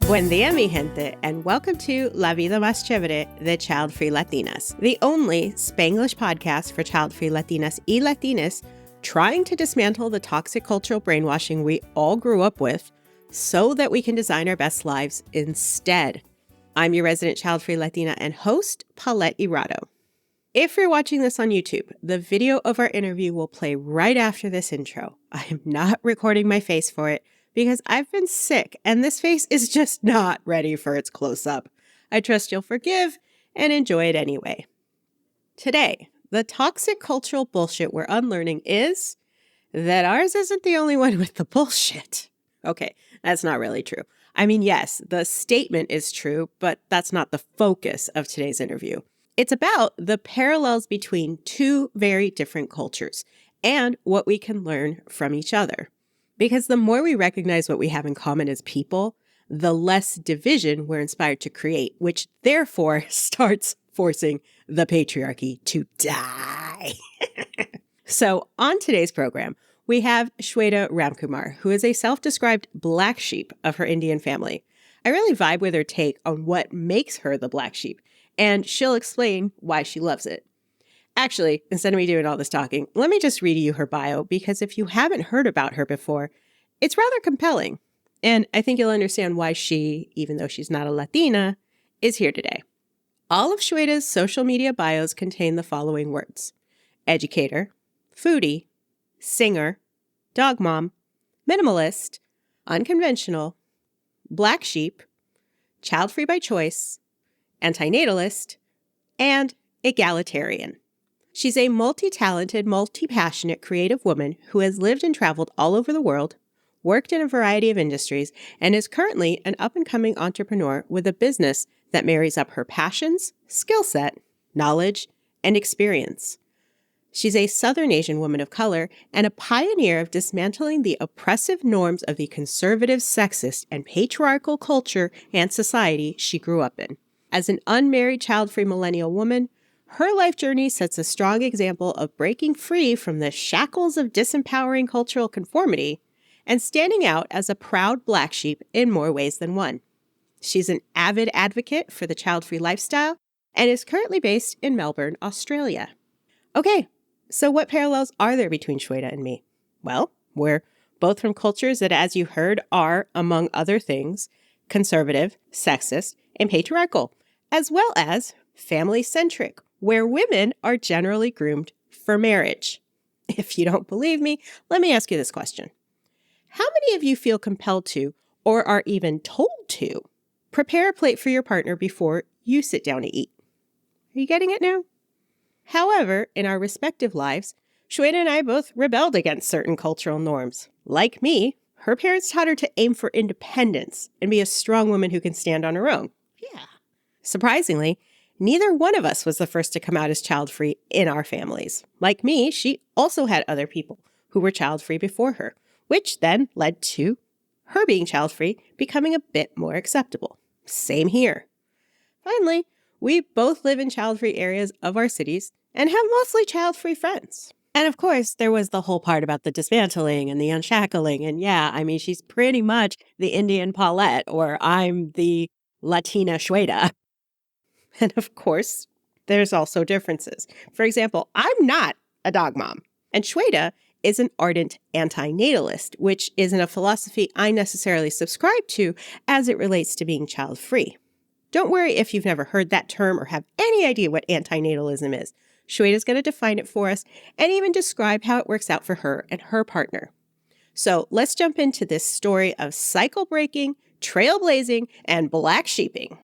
Buen dia, mi gente, and welcome to La Vida Más Chévere de Child-Free Latinas, the only Spanglish podcast for child-free Latinas y Latinos trying to dismantle the toxic cultural brainwashing we all grew up with so that we can design our best lives instead. I'm your resident child-free Latina and host, Paulette Erato. If you're watching this on YouTube, the video of our interview will play right after this intro. I am not recording my face for it, because I've been sick and this face is just not ready for its close-up. I trust you'll forgive and enjoy it anyway. Today, the toxic cultural bullshit we're unlearning is that ours isn't the only one with the bullshit. Okay, that's not really true. I mean, yes, the statement is true, but that's not the focus of today's interview. It's about the parallels between two very different cultures and what we can learn from each other. Because the more we recognize what we have in common as people, the less division we're inspired to create, which therefore starts forcing the patriarchy to die. So on today's program, we have Shweta Ramkumar, who is a self-described black sheep of her Indian family. I really vibe with her take on what makes her the black sheep, and she'll explain why she loves it. Actually, instead of me doing all this talking, let me just read you her bio, because if you haven't heard about her before, it's rather compelling. And I think you'll understand why she, even though she's not a Latina, is here today. All of Shweta's social media bios contain the following words: educator, foodie, singer, dog mom, minimalist, unconventional, black sheep, child-free by choice, antinatalist, and egalitarian. She's a multi-talented, multi-passionate, creative woman who has lived and traveled all over the world, worked in a variety of industries, and is currently an up-and-coming entrepreneur with a business that marries up her passions, skill set, knowledge, and experience. She's a Southern Asian woman of color and a pioneer of dismantling the oppressive norms of the conservative, sexist, and patriarchal culture and society she grew up in. As an unmarried, child-free millennial woman, her life journey sets a strong example of breaking free from the shackles of disempowering cultural conformity and standing out as a proud black sheep in more ways than one. She's an avid advocate for the child-free lifestyle and is currently based in Melbourne, Australia. Okay, so what parallels are there between Shweta and me? Well, we're both from cultures that, as you heard, are, among other things, conservative, sexist, and patriarchal, as well as family-centric, where women are generally groomed for marriage. If you don't believe me, let me ask you this question. How many of you feel compelled to, or are even told to, prepare a plate for your partner before you sit down to eat? Are you getting it now? However, in our respective lives, Shweta and I both rebelled against certain cultural norms. Like me, her parents taught her to aim for independence and be a strong woman who can stand on her own. Yeah. Surprisingly, neither one of us was the first to come out as child-free in our families. Like me, she also had other people who were child-free before her, which then led to her being child-free becoming a bit more acceptable. Same here. Finally, we both live in child-free areas of our cities and have mostly child-free friends. And of course, there was the whole part about the dismantling and the unshackling. And yeah, I mean, she's pretty much the Indian Paulette, or I'm the Latina Shweta. And of course, there's also differences. For example, I'm not a dog mom, and Shweta is an ardent antinatalist, which isn't a philosophy I necessarily subscribe to as it relates to being child-free. Don't worry if you've never heard that term or have any idea what antinatalism is. Shweta's going to define it for us and even describe how it works out for her and her partner. So let's jump into this story of cycle breaking, trailblazing, and black sheeping.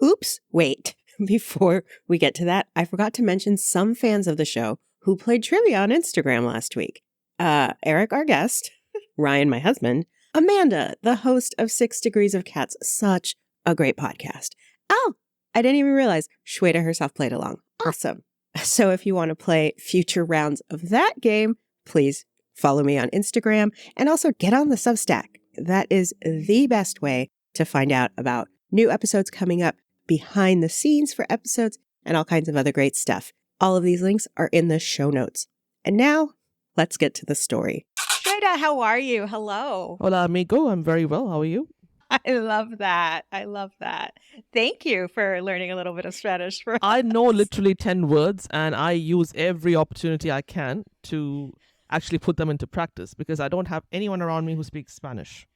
Oops, wait. Before we get to that, I forgot to mention some fans of the show who played trivia on Instagram last week. Eric, our guest, Ryan, my husband, Amanda, the host of 6 Degrees of Cats, such a great podcast. Oh, I didn't even realize Shweta herself played along. Awesome. So if you want to play future rounds of that game, please follow me on Instagram and also get on the Substack. That is the best way to find out about new episodes coming up, behind the scenes for episodes, and all kinds of other great stuff. All of these links are in the show notes. And now, let's get to the story. Shweta, how are you? Hello. Hola, amigo. I'm very well. How are you? I love that. I love that. Thank you for learning a little bit of Spanish for I know us. literally 10 words and I use every opportunity I can to actually put them into practice because I don't have anyone around me who speaks Spanish.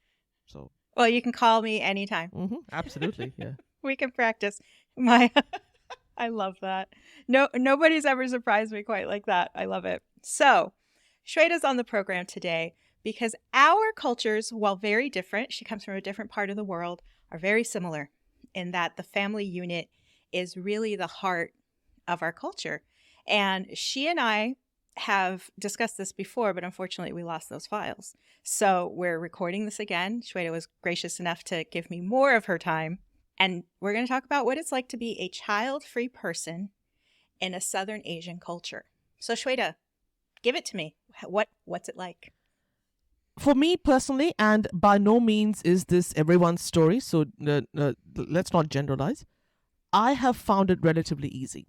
So, Well, you can call me anytime. absolutely. Yeah. We can practice. My I love that. No, nobody's ever surprised me quite like that. I love it. So, Shweta's on the program today because our cultures, while very different, she comes from a different part of the world, are very similar in that the family unit is really the heart of our culture. And she and I have discussed this before, but unfortunately we lost those files. So we're recording this again. Shweta was gracious enough to give me more of her time. And we're going to talk about what it's like to be a child-free person in a Southern Asian culture. So Shweta, give it to me. What's it like? For me personally, and by no means is this everyone's story, so let's not generalize, I have found it relatively easy.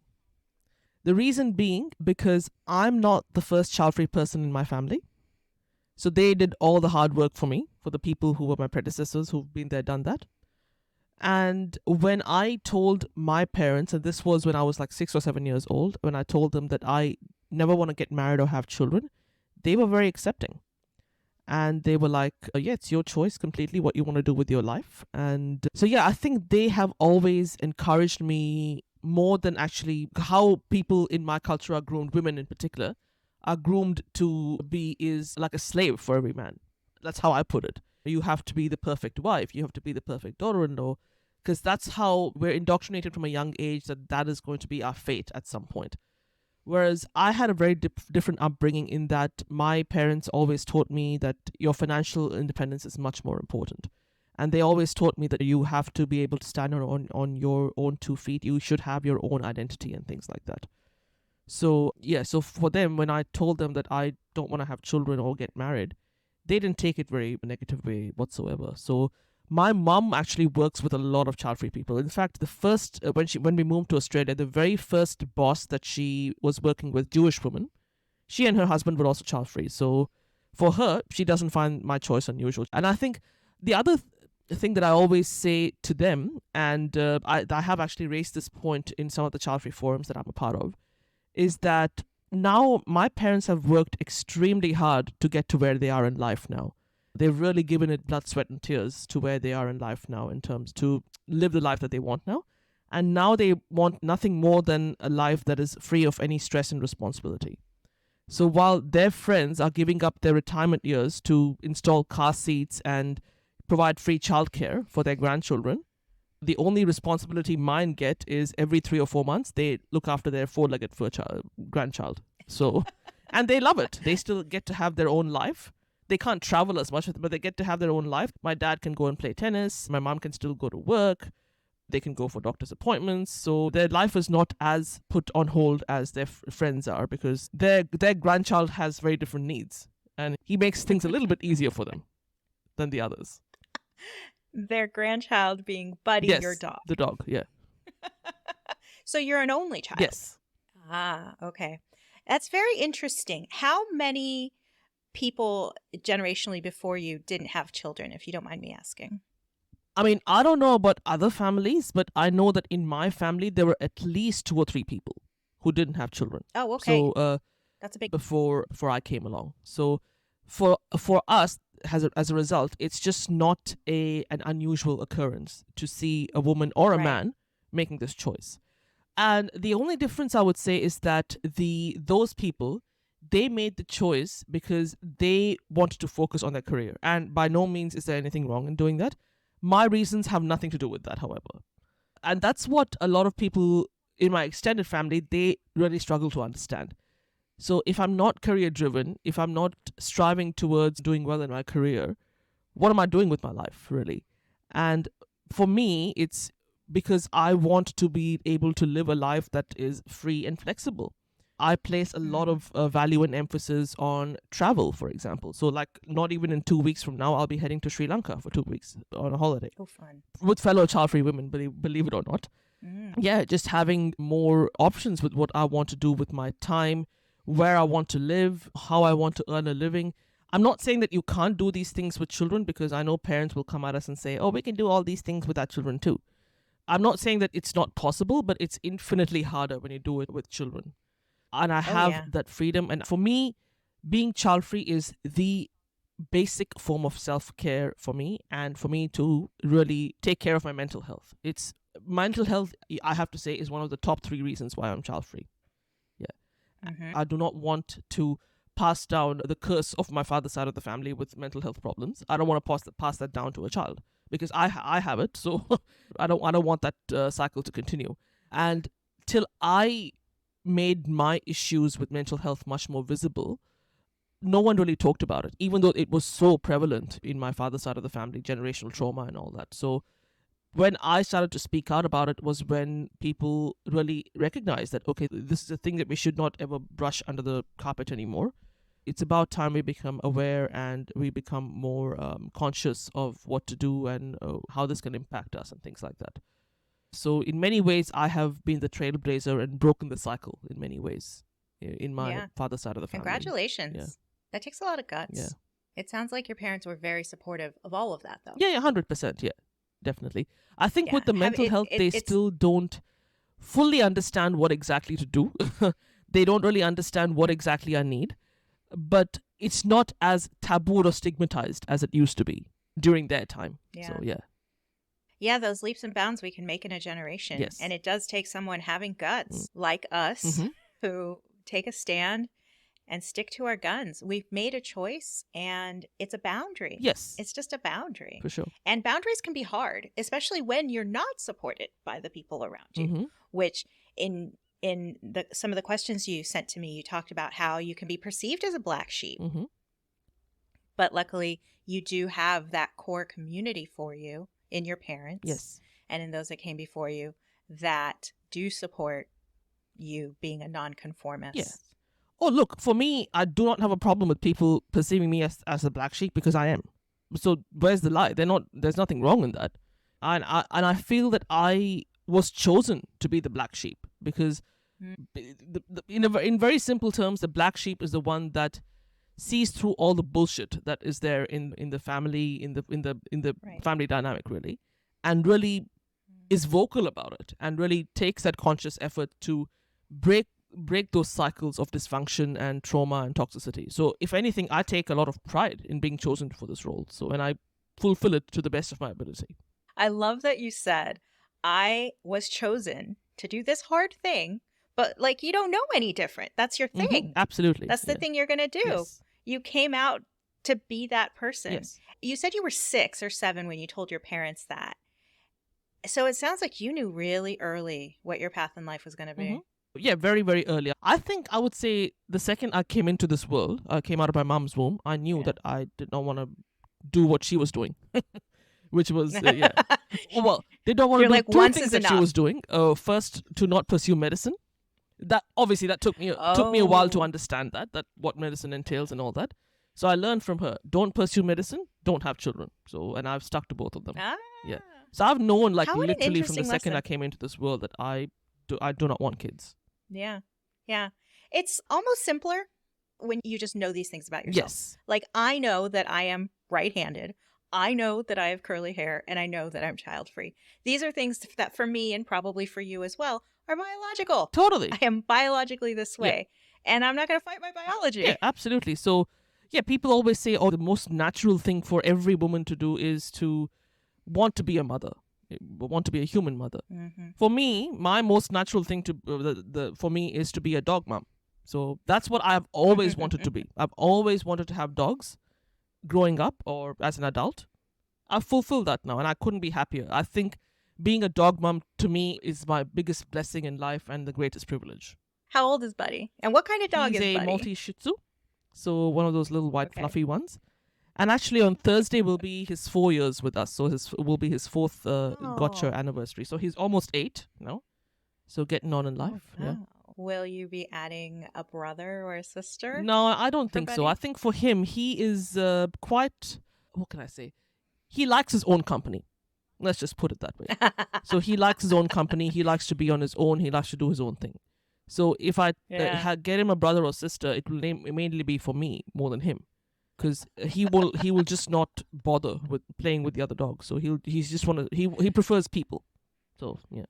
The reason being because I'm not the first child-free person in my family. So they did all the hard work for me, for the people who were my predecessors who've been there, done that. And when I told my parents, and this was when I was like 6 or 7 years old, when I told them that I never want to get married or have children, they were very accepting. And they were like, yeah, it's your choice completely what you want to do with your life. And so, yeah, I think they have always encouraged me more than actually how people in my culture are groomed, women in particular, are groomed to be is like a slave for every man. That's how I put it. You have to be the perfect wife. You have to be the perfect daughter-in-law, because that's how we're indoctrinated from a young age that is going to be our fate at some point. Whereas I had a very different upbringing in that my parents always taught me that your financial independence is much more important. And they always taught me that you have to be able to stand on your own 2 feet. You should have your own identity and things like that. So, yeah, so for them, when I told them that I don't want to have children or get married, they didn't take it very negative way whatsoever. So my mom actually works with a lot of child-free people. In fact, the first when we moved to Australia, the very first boss that she was working with, Jewish woman, she and her husband were also child-free. So for her, she doesn't find my choice unusual. And I think the other thing that I always say to them, and I have actually raised this point in some of the child-free forums that I'm a part of, is that now my parents have worked extremely hard to get to where they are in life now. They've really given it blood, sweat, and tears to where they are in life now in terms to live the life that they want now. And now they want nothing more than a life that is free of any stress and responsibility. So while their friends are giving up their retirement years to install car seats and provide free childcare for their grandchildren, the only responsibility mine get is every 3 or 4 months they look after their four-legged grandchild. So, and they love it. They still get to have their own life. They can't travel as much, but they get to have their own life. My dad can go and play tennis. My mom can still go to work. They can go for doctor's appointments. So their life is not as put on hold as their friends are, because their grandchild has very different needs. And he makes things a little bit easier for them than the others. Their grandchild being Buddy, Yes, your dog. the dog, yeah. So you're an only child? Yes. Ah, okay. That's very interesting. How many people generationally before you didn't have children, if you don't mind me asking? I mean, I don't know about other families, but I know that in my family, there were at least 2 or 3 people who didn't have children. Oh, okay. So that's a big before I came along. So for us, as a result, it's just not an unusual occurrence to see a woman or a man making this choice. And the only difference I would say is that those people, they made the choice because they wanted to focus on their career. And by no means is there anything wrong in doing that. My reasons have nothing to do with that, however. And that's what a lot of people in my extended family, they really struggle to understand. So if I'm not career driven, if I'm not striving towards doing well in my career, what am I doing with my life, really? And for me, it's because I want to be able to live a life that is free and flexible. I place a lot of value and emphasis on travel, for example. So like not even in 2 weeks from now, I'll be heading to Sri Lanka for 2 weeks on a holiday. Oh, fun. With fellow child-free women, believe it or not. Yeah, just having more options with what I want to do with my time, where I want to live, how I want to earn a living. I'm not saying that you can't do these things with children, because I know parents will come at us and say, oh, we can do all these things with our children too. I'm not saying that it's not possible, but it's infinitely harder when you do it with children. And I have that freedom. And for me, being child free is the basic form of self-care for me, and for me to really take care of my mental health. It's mental health, I have to say, is one of the top 3 reasons why I'm child free. Yeah. I do not want to pass down the curse of my father's side of the family with mental health problems. I don't want to pass that down to a child, because I have it. So I don't want that cycle to continue. And till I made my issues with mental health much more visible, no one really talked about it, even though it was so prevalent in my father's side of the family, generational trauma and all that. So when I started to speak out about it was when people really recognized that, okay, this is a thing that we should not ever brush under the carpet anymore. It's about time we become aware and we become more conscious of what to do and how this can impact us and things like that. So in many ways, I have been the trailblazer and broken the cycle in many ways in my father's side of the family. Congratulations. Yeah. That takes a lot of guts. Yeah. It sounds like your parents were very supportive of all of that, though. Yeah, 100%. Yeah, definitely. I think with the mental health, they still don't fully understand what exactly to do. They don't really understand what exactly I need. But it's not as taboo or stigmatized as it used to be during their time. Yeah. So, yeah. Yeah, those leaps and bounds we can make in a generation. Yes. And it does take someone having guts like us who take a stand and stick to our guns. We've made a choice and it's a boundary. Yes. It's just a boundary. For sure. And boundaries can be hard, especially when you're not supported by the people around you, which in some of the questions you sent to me, you talked about how you can be perceived as a black sheep. But luckily, you do have that core community for you in your parents and in those that came before you that do support you being a nonconformist. Yes. Oh, look, for me, I do not have a problem with people perceiving me as a black sheep, because I am. So where's the lie? There's nothing wrong in that. And I feel that I was chosen to be the black sheep, because in very simple terms, the black sheep is the one that sees through all the bullshit that is there in the family, in the family dynamic, really, and really is vocal about it, and really takes that conscious effort to break those cycles of dysfunction and trauma and toxicity. So if anything, I take a lot of pride in being chosen for this role. So, and I fulfill it to the best of my ability. I love that you said, I was chosen to do this hard thing, but like, you don't know any different. That's your thing. Absolutely. That's the thing you're going to do. Yes. You came out to be that person. Yes. You said you were 6 or 7 when you told your parents that. So it sounds like you knew really early what your path in life was going to be. Yeah, very, very early. I think I would say the second I came into this world, I came out of my mom's womb, I knew that I did not want to do what she was doing. Which was, well, they don't want to do 2 things that she was doing. First, to not pursue medicine. That obviously that took me a while to understand that what medicine entails and all that. So I learned from her, don't pursue medicine, don't have children. So, and I've stuck to both of them. Yeah. So I've known, like, literally from the second I came into this world, that I do not want kids. Yeah. Yeah. It's almost simpler when you just know these things about yourself. Yes. Like, I know that I am right-handed. I know that I have curly hair, and I know that I'm child-free. These are things that for me, and probably for you as well, are biological. Totally. I am biologically this way, and I'm not going to fight my biology. Yeah, absolutely. So, yeah, people always say, the most natural thing for every woman to do is to want to be a mother, want to be a human mother. For me, my most natural thing for me is to be a dog mom. So that's what I've always wanted to be. I've always wanted to have dogs growing up or as an adult. I've fulfilled that now, and I couldn't be happier. I think being a dog mom to me is my biggest blessing in life and the greatest privilege. How old is Buddy? And what kind of dog is Buddy? He's a Maltese Shih Tzu. So one of those little white fluffy ones. And actually on Thursday will be his 4 years with us. So will be his 4th gotcha anniversary. So he's almost 8 now. So getting on in life. Oh, wow. Yeah. Will you be adding a brother or a sister? No, I don't think so. I think for him, he is quite, what can I say? He likes his own company. Let's just put it that way. So he likes his own company. He likes to be on his own. He likes to do his own thing. So if I get him a brother or sister, it will mainly be for me more than him. because he will just not bother with playing with the other dogs. So he's just he prefers people. So yeah.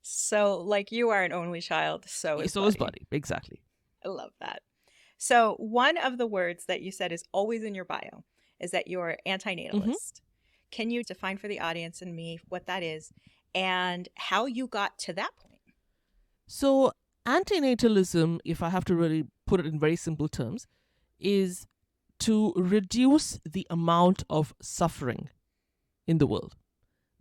So, like, you are an only child, so is Buddy. Exactly. I love that. So, one of the words that you said is always in your bio is that you're antinatalist. Can you define for the audience and me what that is and how you got to that point? So, antinatalism, if I have to really put it in very simple terms, is to reduce the amount of suffering in the world.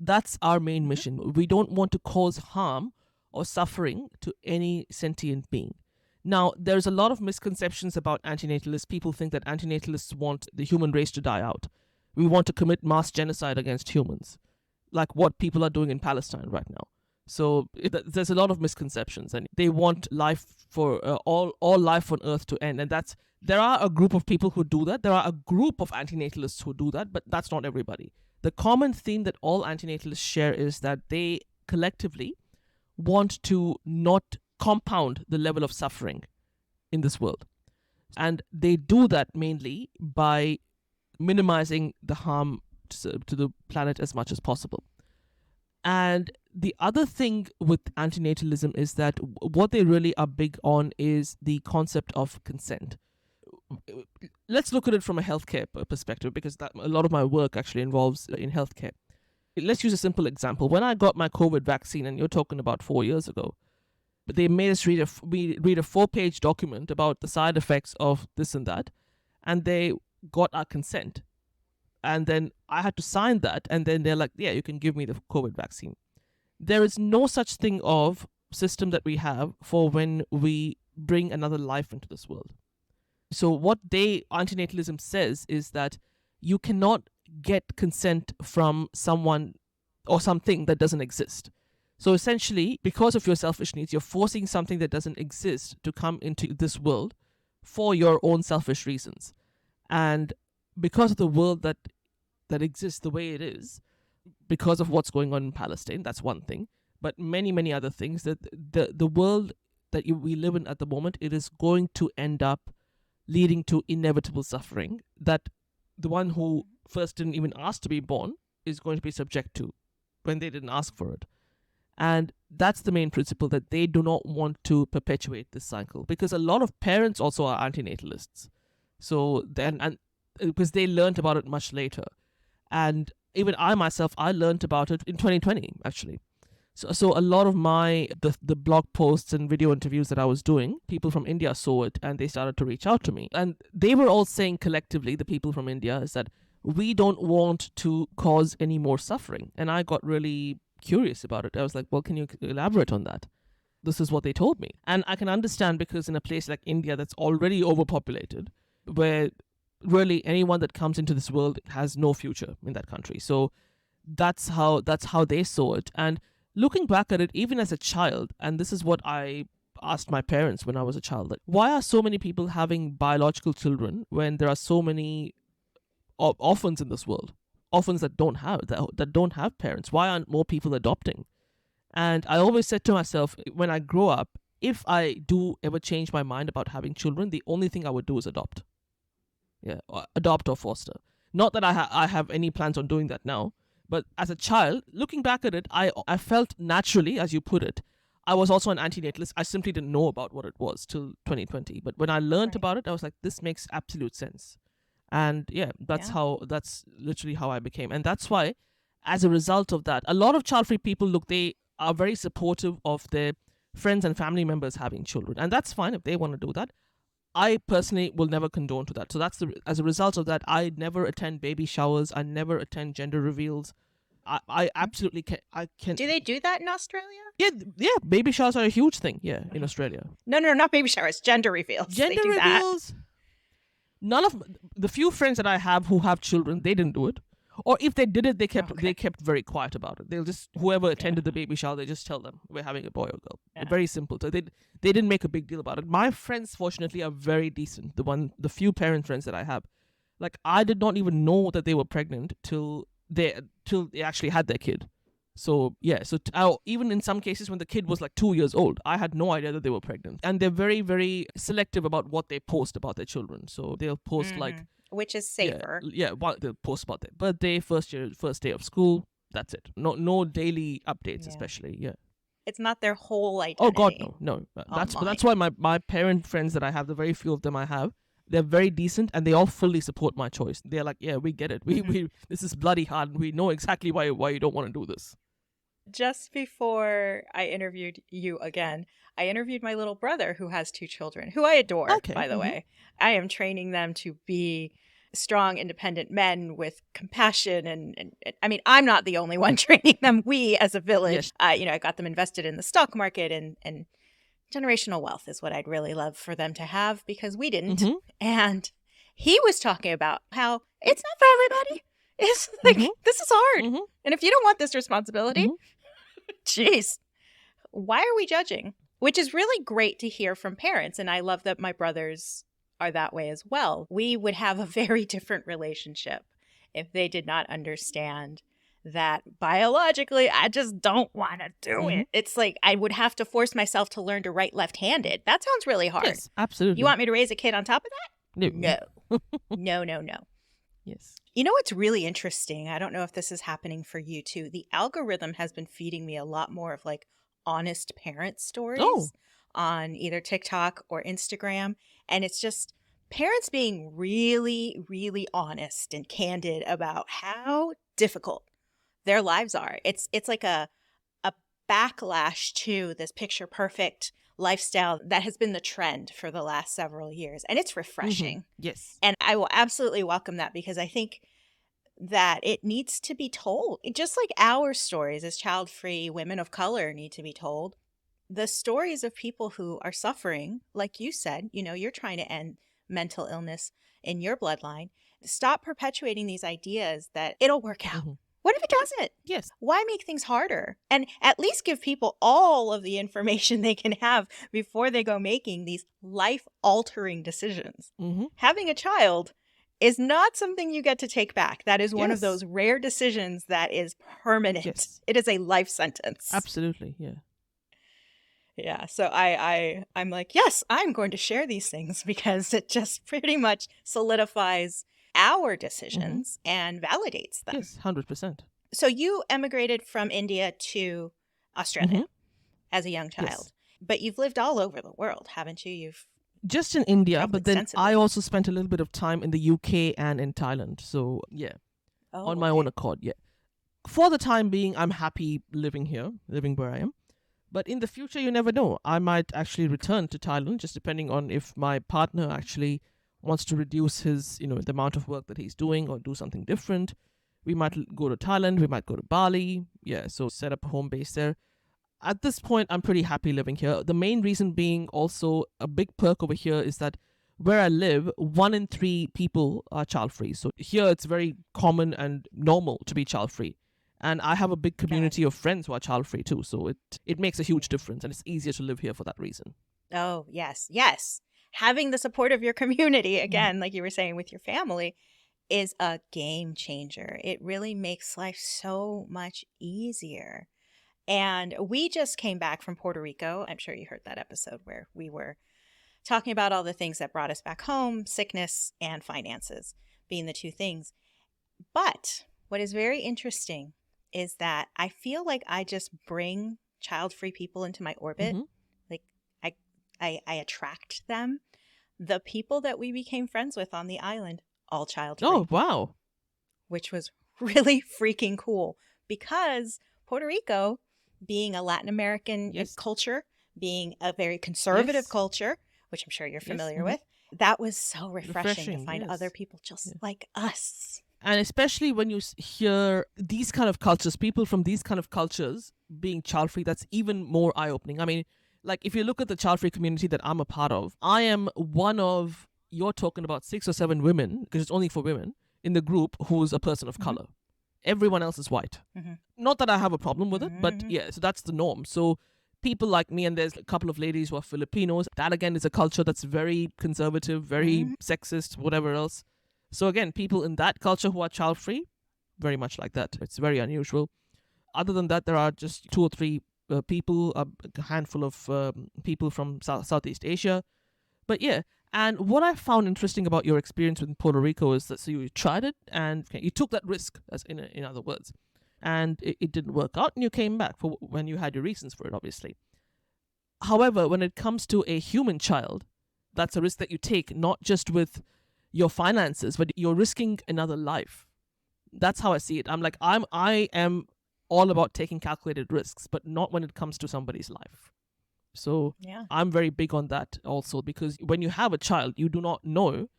That's our main mission. We don't want to cause harm or suffering to any sentient being. Now, there's a lot of misconceptions about antinatalists. People think that antinatalists want the human race to die out. We want to commit mass genocide against humans, like what people are doing in Palestine right now. So there's a lot of misconceptions, and they want life for all life on Earth to end, and there are a group of people who do that. There are a group of antinatalists who do that, but that's not everybody. The common theme that all antinatalists share is that they collectively want to not compound the level of suffering in this world. And they do that mainly by minimizing the harm to the planet as much as possible. And the other thing with antinatalism is that what they really are big on is the concept of consent. Let's look at it from a healthcare perspective, because a lot of my work actually involves in healthcare. Let's use a simple example. When I got my COVID vaccine, and you're talking about 4 years ago, but they made us read a 4-page document about the side effects of this and that, and they got our consent. And then I had to sign that, and then they're like, yeah, you can give me the COVID vaccine. There is no such thing of system that we have for when we bring another life into this world. So what antinatalism says is that you cannot get consent from someone or something that doesn't exist. So essentially, because of your selfish needs, you're forcing something that doesn't exist to come into this world for your own selfish reasons. And because of the world that exists the way it is, because of what's going on in Palestine, that's one thing. But many, many other things, that the world that we live in at the moment, it is going to end up leading to inevitable suffering that the one who first didn't even ask to be born is going to be subject to when they didn't ask for it. And that's the main principle, that they do not want to perpetuate this cycle, because a lot of parents also are antinatalists. So then, and because they learned about it much later. And even I myself, I learned about it in 2020, actually. So a lot of the blog posts and video interviews that I was doing, people from India saw it and they started to reach out to me. And they were all saying collectively, the people from India, is that we don't want to cause any more suffering. And I got really curious about it. I was like, well, can you elaborate on that? This is what they told me. And I can understand, because in a place like India that's already overpopulated, where really anyone that comes into this world has no future in that country. So that's how they saw it. And looking back at it, even as a child, and this is what I asked my parents when I was a child, like, why are so many people having biological children when there are so many orphans in this world? Orphans that don't have parents. Why aren't more people adopting? And I always said to myself, when I grow up, if I do ever change my mind about having children, the only thing I would do is adopt. Yeah, adopt or foster. Not that I have any plans on doing that now, but as a child, looking back at it, I felt naturally, as you put it, I was also an antinatalist. I simply didn't know about what it was till 2020. But when I learned about it, I was like, this makes absolute sense. And yeah, that's literally how I became. And that's why, as a result of that, a lot of child-free people, they are very supportive of their friends and family members having children. And that's fine if they want to do that. I personally will never condone to that. So as a result of that, I never attend baby showers. I never attend gender reveals. I absolutely can. Do they do that in Australia? Yeah. Baby showers are a huge thing. Yeah, in Australia. No, not baby showers. Gender reveals. Gender reveals. That. None of the few friends that I have who have children, they didn't do it. Or if they did it, they kept very quiet about it. They'll just, whoever attended the baby shower, they just tell them we're having a boy or girl. Yeah. Very simple. So they didn't make a big deal about it. My friends, fortunately, are very decent. The few parent friends that I have, like, I did not even know that they were pregnant till they actually had their kid. So yeah, even in some cases when the kid was like 2 years old, I had no idea that they were pregnant. And they're very, very selective about what they post about their children. So they'll post like which is Yeah, safer. yeah. The post about their birthday, first day of school. That's it. No daily updates, Yeah. especially. Yeah. It's not their whole Oh God, identity no. That's online. why my parent friends that I have, the very few of them I have, they're very decent and they all fully support my choice. They're like, yeah, we get it. We this is bloody hard. And we know exactly why you don't want to do this. Just before I interviewed you again, I interviewed my little brother who has 2 children, who I adore, Okay. by the way. I am training them to be strong, independent men with compassion. And I mean, I'm not the only one training them. We, as a village, I got them invested in the stock market, and generational wealth is what I'd really love for them to have because we didn't. And he was talking about how it's not for everybody. It's like, this is hard. And if you don't want this responsibility, jeez, why are we judging? Which is really great to hear from parents. And I love that my brothers are that way as well. We would have a very different relationship if they did not understand that biologically, I just don't want to do it. It's like I would have to force myself to learn to write left-handed. That sounds really hard. Yes, absolutely. You want me to raise a kid on top of that? No. No. Yes. You know what's really interesting? I don't know if this is happening for you too. The algorithm has been feeding me a lot more of like honest parent stories on either TikTok or Instagram. And it's just parents being really, really honest and candid about how difficult their lives are. It's like a backlash to this picture perfect lifestyle that has been the trend for the last several years. And it's refreshing. Yes. And I will absolutely welcome that because I think that it needs to be told. Just like our stories as child-free women of color need to be told. The stories of people who are suffering, like you said, you're trying to end mental illness in your bloodline. Stop perpetuating these ideas that it'll work out. What if it doesn't? Yes. Why make things harder? And at least give people all of the information they can have before they go making these life-altering decisions. Having a child is not something you get to take back. That is one of those rare decisions that is permanent. Yes. It is a life sentence. Absolutely, yeah. Yeah, so I'm like, yes, I'm going to share these things because it just pretty much solidifies our decisions and validates them. Yes, 100%. So you emigrated from India to Australia as a young child, but you've lived all over the world, haven't you? You've just in India, but then extensively. I also spent a little bit of time in the UK and in Thailand. So yeah, on my own accord. Yeah, for the time being, I'm happy living where I am. But in the future, you never know. I might actually return to Thailand, just depending on if my partner actually wants to reduce his, the amount of work that he's doing or do something different. We might go to Thailand. We might go to Bali. Yeah, so set up a home base there. At this point, I'm pretty happy living here. The main reason being also a big perk over here is that where I live, 1 in 3 people are child-free. So here it's very common and normal to be child-free. And I have a big community of friends who are child-free too. So it makes a huge difference and it's easier to live here for that reason. Oh, yes. Having the support of your community, again, like you were saying with your family, is a game changer. It really makes life so much easier. And we just came back from Puerto Rico. I'm sure you heard that episode where we were talking about all the things that brought us back home, sickness and finances being the 2 things. But what is very interesting is that I feel like I just bring child-free people into my orbit. Like I attract them. The people that we became friends with on the island, all child-free. Oh, wow. Which was really freaking cool because Puerto Rico, being a Latin American culture, being a very conservative culture, which I'm sure you're familiar with, that was so refreshing to find other people just like us. And especially when you hear these kind of cultures, people from these kind of cultures being child-free, that's even more eye-opening. I mean, like if you look at the child-free community that I'm a part of, I am one of, you're talking about 6 or 7 women, because it's only for women, in the group who's a person of color. Everyone else is white. Not that I have a problem with it, but yeah, so that's the norm. So people like me, and there's a couple of ladies who are Filipinos. That again is a culture that's very conservative, very sexist, whatever else. So again, people in that culture who are child-free, very much like that. It's very unusual. Other than that, there are just 2 or 3 people, a handful of people from Southeast Asia. But yeah, And what I found interesting about your experience with Puerto Rico is that so you tried it and you took that risk, as in other words, and it didn't work out, and you came back for when you had your reasons for it, obviously. However, when it comes to a human child, that's a risk that you take, not just with your finances, but you're risking another life. That's how I see it. I am all about taking calculated risks, but not when it comes to somebody's life. So Yeah. I'm very big on that also, because when you have a child, you do not know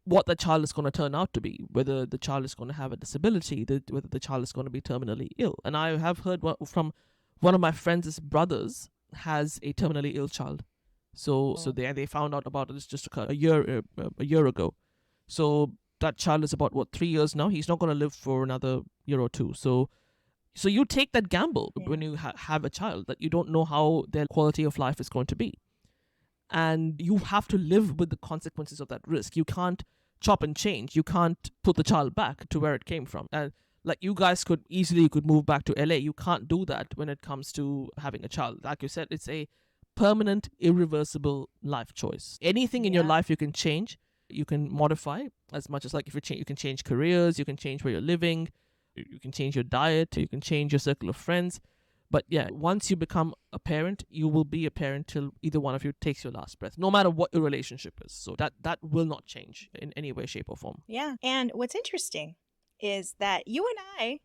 what the child is going to turn out to be, whether the child is going to have a disability, whether the child is going to be terminally ill. And I have heard from one of my friends' brothers has a terminally ill child. So they found out about this just a year ago. So that child is about 3 years now. He's not going to live for another year or two. So you take that gamble when you have a child, that you don't know how their quality of life is going to be. And you have to live with the consequences of that risk. You can't chop and change. You can't put the child back to where it came from. And like you guys could move back to LA. You can't do that when it comes to having a child. Like you said, it's a permanent, irreversible life choice. Anything in your life you can change, you can modify as much as, like, if you can change careers, you can change where you're living, you can change your diet, you can change your circle of friends. But yeah, once you become a parent, you will be a parent till either one of you takes your last breath, no matter what your relationship is. So that will not change in any way, shape, or form. Yeah. And what's interesting is that you and I,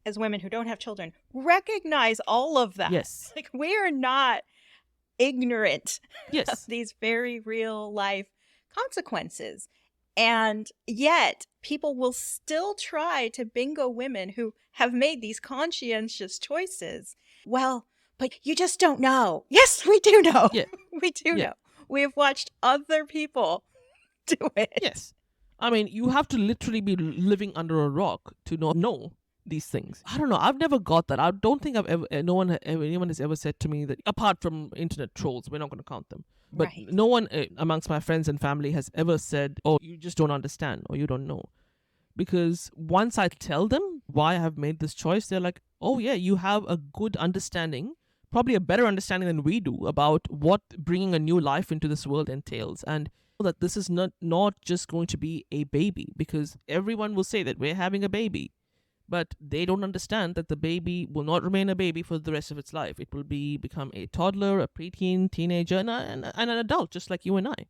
as women who don't have children, recognize all of that. Yes. Like, we are not ignorant Yes. of these very real life consequences. And yet people will still try to bingo women who have made these conscientious choices. Well, but you just don't know. Yes, we do know. Yeah. We do know. We have watched other people do it. Yes. I mean, you have to literally be living under a rock to know these things. I don't know. I've never got that. I don't think anyone has ever said to me that, apart from internet trolls, we're not going to count them. But Right. no one amongst my friends and family has ever said, oh, you just don't understand or you don't know. Because once I tell them why I have made this choice, they're like, oh yeah, you have a good understanding, probably a better understanding than we do about what bringing a new life into this world entails. And that this is not just going to be a baby, because everyone will say that we're having a baby. But they don't understand that the baby will not remain a baby for the rest of its life. It will become a toddler, a preteen, teenager, and an adult, just like you and I.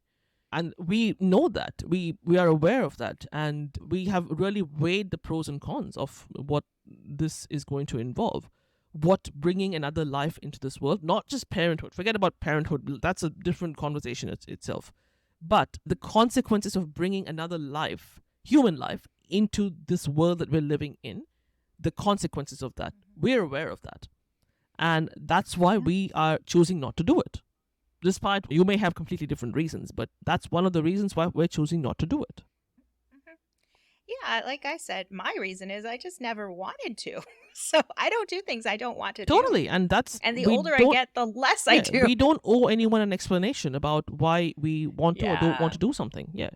And we know that. We are aware of that. And we have really weighed the pros and cons of what this is going to involve. What bringing another life into this world, not just parenthood. Forget about parenthood. That's a different conversation itself. But the consequences of bringing another life, human life, into this world that we're living in, the consequences of that, we're aware of that. And that's why we are choosing not to do it. Despite you may have completely different reasons, but that's one of the reasons why we're choosing not to do it. Yeah, like I said, my reason is I just never wanted to. So I don't do things I don't want to do. Totally. And the older I get, the less I do. We don't owe anyone an explanation about why we want to or don't want to do something. Yeah.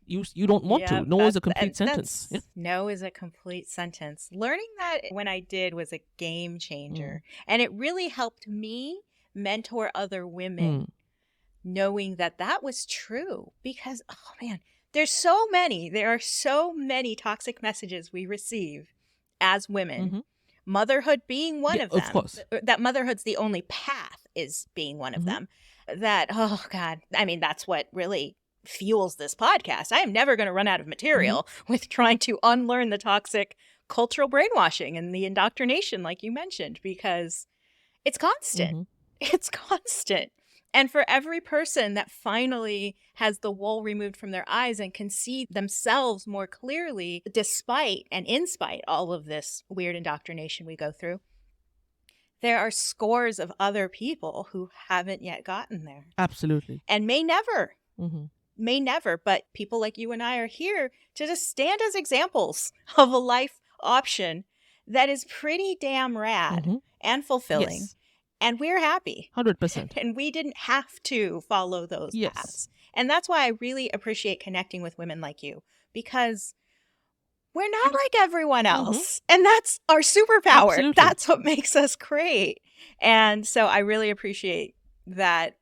You don't want to. No is a complete sentence. Yeah. No is a complete sentence. Learning that when I did was a game changer. And it really helped me mentor other women, knowing that was true. Because, oh man, there are so many toxic messages we receive as women. Motherhood being one of them. Of course. That motherhood's the only path is being one of them. That, oh God, I mean, that's what really fuels this podcast. I am never going to run out of material with trying to unlearn the toxic cultural brainwashing and the indoctrination, like you mentioned, because it's constant. It's constant. And for every person that finally has the wool removed from their eyes and can see themselves more clearly, despite and in spite all of this weird indoctrination we go through, there are scores of other people who haven't yet gotten there. Absolutely. And may never. May never, but people like you and I are here to just stand as examples of a life option that is pretty damn rad and fulfilling. Yes. And we're happy. 100%. And we didn't have to follow those paths. And that's why I really appreciate connecting with women like you, because we're not like everyone else. And that's our superpower. Absolutely. That's what makes us great. And so I really appreciate that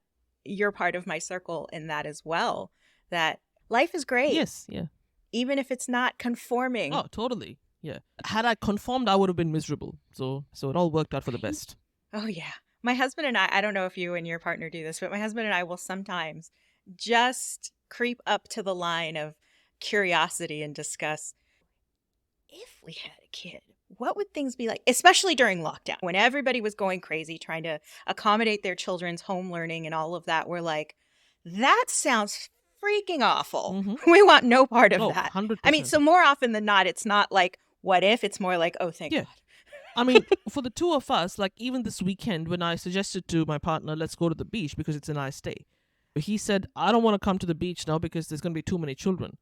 you're part of my circle in that as well, that life is great. Yes, yeah. Even if it's not conforming. Oh, totally. Yeah. Had I conformed, I would have been miserable. So it all worked out for the best. Oh, yeah. My husband and I don't know if you and your partner do this, but my husband and I will sometimes just creep up to the line of curiosity and discuss, if we had a kid, what would things be like? Especially during lockdown, when everybody was going crazy trying to accommodate their children's home learning and all of that. We're like, that sounds freaking awful. Mm-hmm. We want no part of Oh, that. 100%. I mean, so more often than not, it's not like, what if? It's more like, oh, thank Yeah. God. I mean, for the two of us, like even this weekend when I suggested to my partner, let's go to the beach because it's a nice day, he said, I don't want to come to the beach now because there's going to be too many children.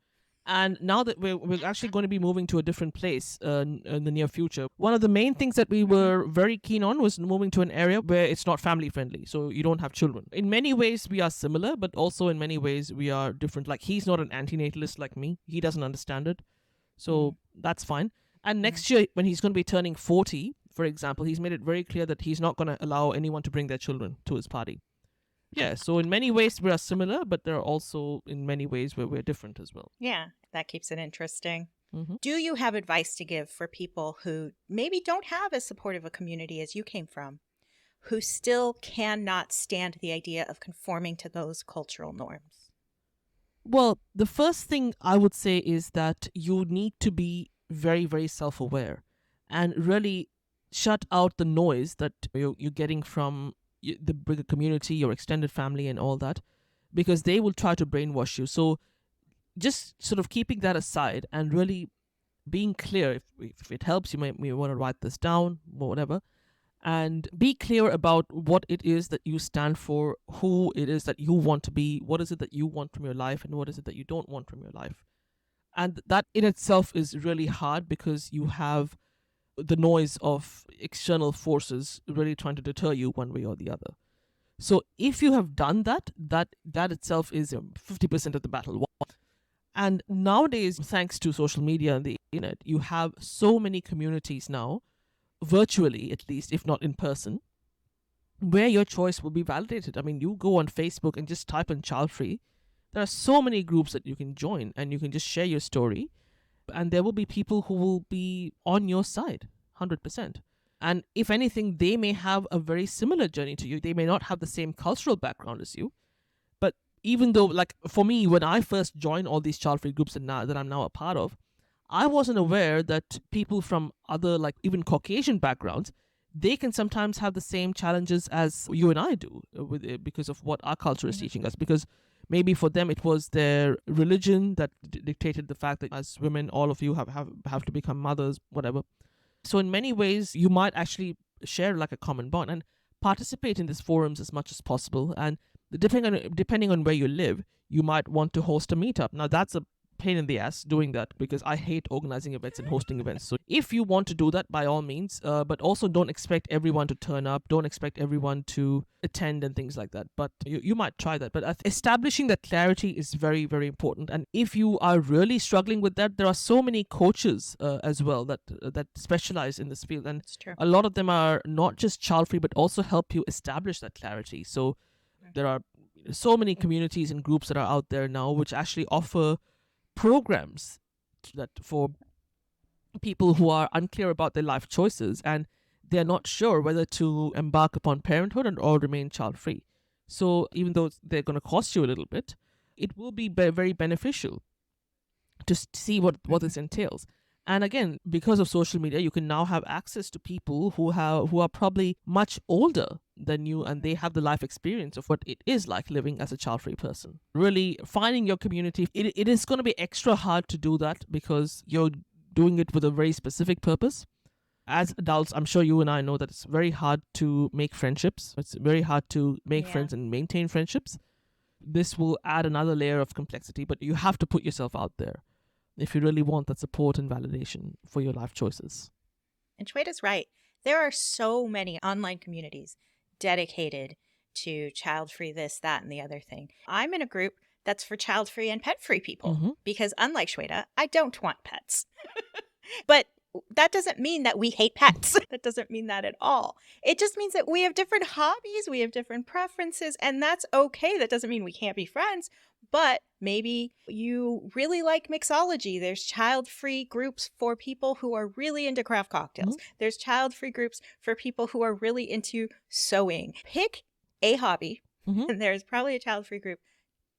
And now that we're actually going to be moving to a different place in the near future, one of the main things that we were very keen on was moving to an area where it's not family friendly, so you don't have children. In many ways, we are similar, but also in many ways, we are different. Like, he's not an antinatalist like me. He doesn't understand it. So that's fine. And next year, when he's going to be turning 40, for example, he's made it very clear that he's not going to allow anyone to bring their children to his party. Yeah, so in many ways, we are similar, but there are also in many ways where we're different as well. Yeah, that keeps it interesting. Mm-hmm. Do you have advice to give for people who maybe don't have as supportive a community as you came from, who still cannot stand the idea of conforming to those cultural norms? Well, the first thing I would say is that you need to be very, very self-aware and really shut out the noise that you're getting from the bigger community, your extended family and all that, because they will try to brainwash you. So just sort of keeping that aside and really being clear, if it helps, you may want to write this down or whatever, and be clear about what it is that you stand for, who it is that you want to be, what is it that you want from your life, and what is it that you don't want from your life. And that in itself is really hard because you have the noise of external forces really trying to deter you one way or the other. So if you have done that itself is 50% of the battle. And nowadays, thanks to social media and the internet, you have so many communities now, virtually at least, if not in person, where your choice will be validated. I mean, you go on Facebook and just type in childfree. There are so many groups that you can join and you can just share your story. And there will be people who will be on your side, 100%. And if anything, they may have a very similar journey to you. They may not have the same cultural background as you. But even though, like for me, when I first joined all these child-free groups that I'm now a part of, I wasn't aware that people from other, like even Caucasian backgrounds, they can sometimes have the same challenges as you and I do because of what our culture is teaching us. Because maybe for them it was their religion that dictated the fact that as women, all of you have to become mothers, whatever. So in many ways, you might actually share like a common bond and participate in these forums as much as possible. And depending on where you live, you might want to host a meetup. Now that's a pain in the ass doing that because I hate organizing events and hosting events. So if you want to do that, by all means, but also don't expect everyone to turn up. Don't expect everyone to attend and things like that. But you might try that. But establishing that clarity is very, very important. And if you are really struggling with that, there are so many coaches as well that specialize in this field. And a lot of them are not just child-free, but also help you establish that clarity. So there are so many communities and groups that are out there now which actually offer programs that for people who are unclear about their life choices and they're not sure whether to embark upon parenthood or remain child-free. So even though they're going to cost you a little bit, it will be very beneficial to see what this entails. And again, because of social media, you can now have access to people who are probably much older than you, and they have the life experience of what it is like living as a child-free person. Really finding your community, it is going to be extra hard to do that because you're doing it with a very specific purpose. As adults, I'm sure you and I know that it's very hard to make friendships. It's very hard to make friends and maintain friendships. This will add another layer of complexity, but you have to put yourself out there if you really want that support and validation for your life choices. And Shweta's right. There are so many online communities dedicated to child-free this, that, and the other thing. I'm in a group that's for child-free and pet-free people because unlike Shweta, I don't want pets. But that doesn't mean that we hate pets. That doesn't mean that at all. It just means that we have different hobbies, we have different preferences, and that's okay. That doesn't mean we can't be friends, but maybe you really like mixology. There's child-free groups for people who are really into craft cocktails. There's child-free groups for people who are really into sewing. Pick a hobby, and there's probably a child-free group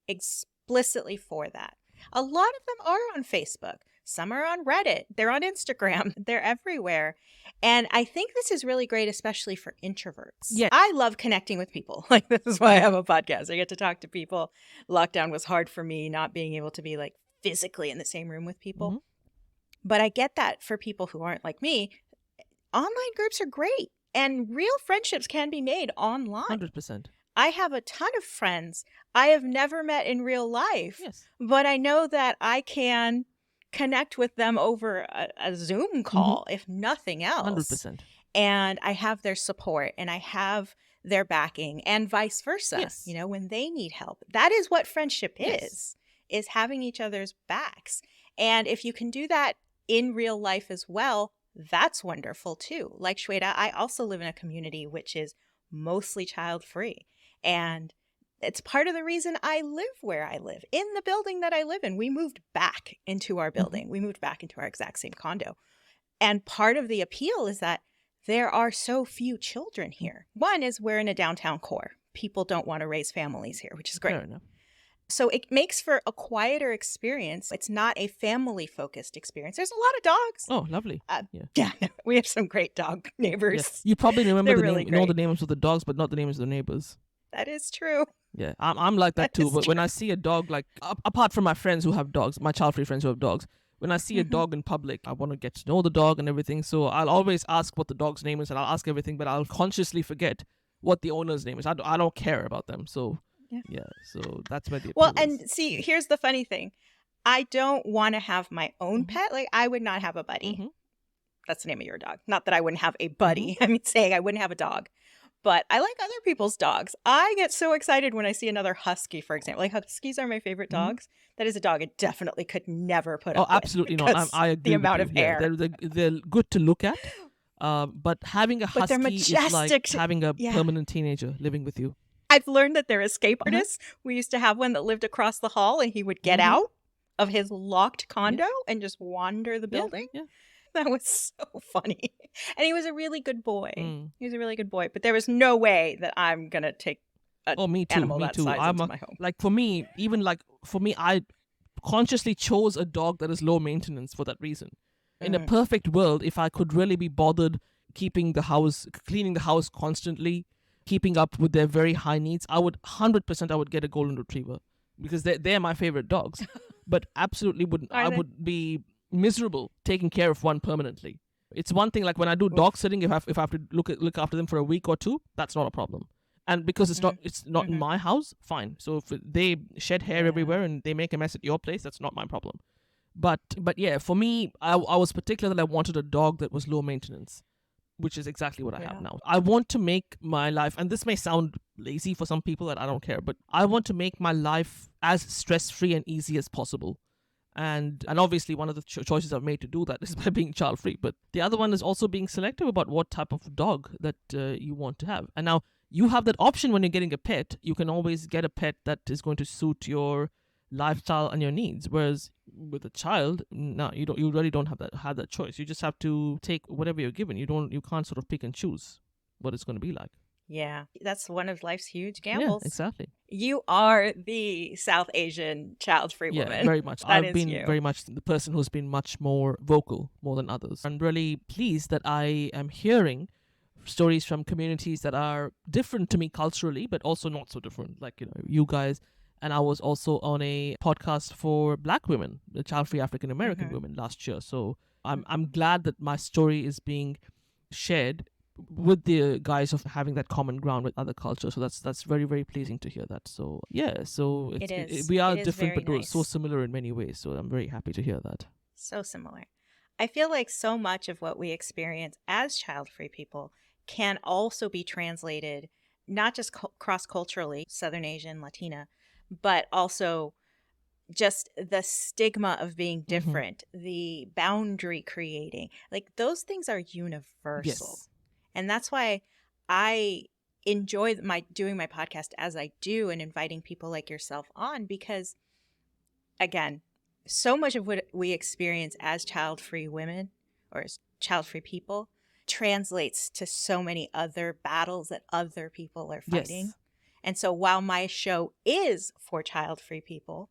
explicitly for that. A lot of them are on Facebook. Some are on Reddit. They're on Instagram. They're everywhere. And I think this is really great, especially for introverts. Yeah. I love connecting with people. Like, this is why I have a podcast. I get to talk to people. Lockdown was hard for me, not being able to be like physically in the same room with people. But I get that for people who aren't like me. Online groups are great. And real friendships can be made online. 100%. I have a ton of friends I have never met in real life. Yes. But I know that I can connect with them over a Zoom call, if nothing else. 100%. And I have their support and I have their backing and vice versa, Yes. you know, when they need help. That is what friendship is having each other's backs. And if you can do that in real life as well, that's wonderful too. Like Shweta, I also live in a community which is mostly child-free. And it's part of the reason I live where I live. In the building that I live in, we moved back into our building. We moved back into our exact same condo. And part of the appeal is that there are so few children here. One is we're in a downtown core. People don't want to raise families here, which is great. Fair enough. So it makes for a quieter experience. It's not a family-focused experience. There's a lot of dogs. Oh, lovely. Yeah, we have some great dog neighbors. Yes. You probably remember They're the really name, you know the great. names of the dogs, but not the names of the neighbors. That is true. Yeah, I'm like that That too. is But when I see a dog, like apart from my friends who have dogs, my child-free friends who have dogs, when I see a dog in public, I want to get to know the dog and everything. So I'll always ask what the dog's name is, and I'll ask everything, but I'll consciously forget what the owner's name is. I don't care about them. So yeah, so that's where the Well, appeal is. and see, here's the funny thing. I don't want to have my own pet. Like, I would not have a buddy. That's the name of your dog. Not that I wouldn't have a buddy. I mean, saying I wouldn't have a dog. But I like other people's dogs. I get so excited when I see another husky, for example. Like, huskies are my favorite dogs. That is a dog I definitely could never put up with. Oh, absolutely not. because I agree the with amount you. of Yeah, hair. they're good to look at. But having a But they're husky is like majestic. having a Yeah. permanent teenager living with you. I've learned that they're escape artists. We used to have one that lived across the hall, and he would get out of his locked condo and just wander the building. Yeah. That was so funny. And he was a really good boy. Mm. He was a really good boy. But there was no way that I'm going to take an Oh, me too. animal Me that too. size I'm into my home. like for me, I consciously chose a dog that is low maintenance for that reason. In a perfect world, if I could really be bothered cleaning the house constantly, keeping up with their very high needs, I would 100% I would get a golden retriever because they're my favorite dogs. But absolutely wouldn't. I would be miserable taking care of one permanently. It's one thing like when I do dog sitting, if I have to look after them for a week or two, that's not a problem. And because it's not in my house, fine. So if they shed hair everywhere and they make a mess at your place, that's not my problem. But yeah, for me, I was particular that I wanted a dog that was low maintenance, which is exactly what I have now. I want to make my life, and this may sound lazy for some people, and I don't care, but I want to make my life as stress-free and easy as possible. And obviously one of the choices I've made to do that is by being child-free. But the other one is also being selective about what type of dog that you want to have. And now you have that option when you're getting a pet. You can always get a pet that is going to suit your lifestyle and your needs. Whereas with a child, no, you really don't have that choice. You just have to take whatever you're given. You can't sort of pick and choose what it's going to be like. Yeah, that's one of life's huge gambles. Yeah, exactly. You are the South Asian child-free woman. Yeah, very much. That I've is been you. very much the person who's been much more vocal more than others. I'm really pleased that I am hearing stories from communities that are different to me culturally, but also not so different. Like, you guys. And I was also on a podcast for Black women, the child-free African-American women last year. So I'm glad that my story is being shared with the guise of having that common ground with other cultures. So that's very, very pleasing to hear that. So yeah, so we are different, but we're so similar in many ways. So I'm very happy to hear that. So similar. I feel like so much of what we experience as child-free people can also be translated not just cross-culturally, Southern Asian, Latina, but also just the stigma of being different, the boundary creating, like those things are universal. Yes. And that's why I enjoy doing my podcast as I do and inviting people like yourself on, because again, so much of what we experience as child-free women or as child-free people translates to so many other battles that other people are fighting. Yes. And so while my show is for child-free people,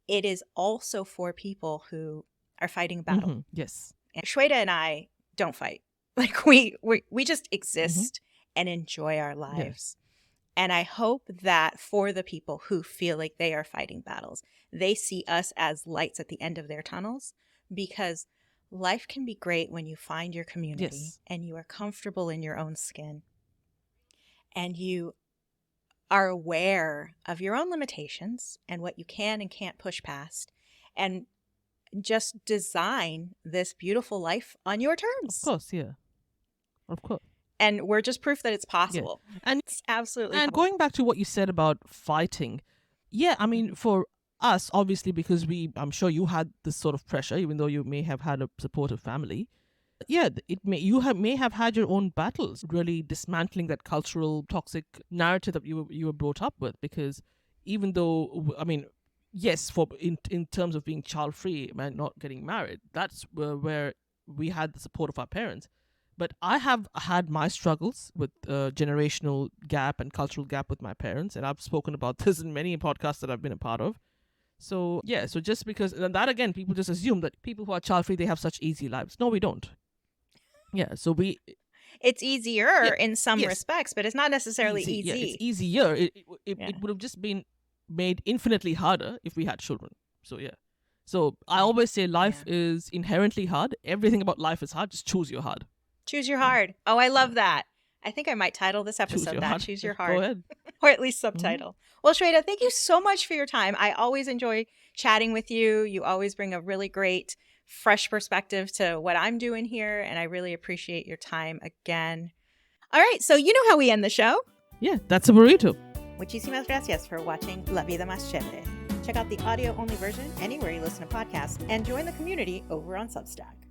it is also for people who are fighting a battle. Yes. And Shweta and I don't fight. Like we just exist and enjoy our lives. Yeah. And I hope that for the people who feel like they are fighting battles, they see us as lights at the end of their tunnels, because life can be great when you find your community and you are comfortable in your own skin and you are aware of your own limitations and what you can and can't push past, and just design this beautiful life on your terms. Of course, yeah. Of course. And we're just proof that it's possible. Yeah. And it's absolutely and possible. Going back to what you said about fighting, yeah, I mean, for us, obviously, because I'm sure you had this sort of pressure, even though you may have had a supportive family. Yeah, you may have had your own battles, really dismantling that cultural toxic narrative that you were brought up with. Because even though, I mean, yes, in terms of being child free and not getting married, that's where we had the support of our parents. But I have had my struggles with generational gap and cultural gap with my parents, and I've spoken about this in many podcasts that I've been a part of. So yeah, so just because, and that again, people just assume that people who are child free, they have such easy lives. No, we don't. Yeah, so it's easier in some respects, but it's not necessarily easy. Yeah, it's easier. It would have just been made infinitely harder if we had children. So yeah. So I always say life is inherently hard. Everything about life is hard. Just choose your hard. Choose your hard. Oh, I love that. I think I might title this episode Choose Your Hard. Go ahead. Or at least subtitle. Well, Shweta, thank you so much for your time. I always enjoy chatting with you. You always bring a really great, fresh perspective to what I'm doing here, and I really appreciate your time again. All right, so you know how we end the show. Yeah, that's a burrito. Muchísimas gracias for watching La Vida Más Chévere. Check out the audio-only version anywhere you listen to podcasts, and join the community over on Substack.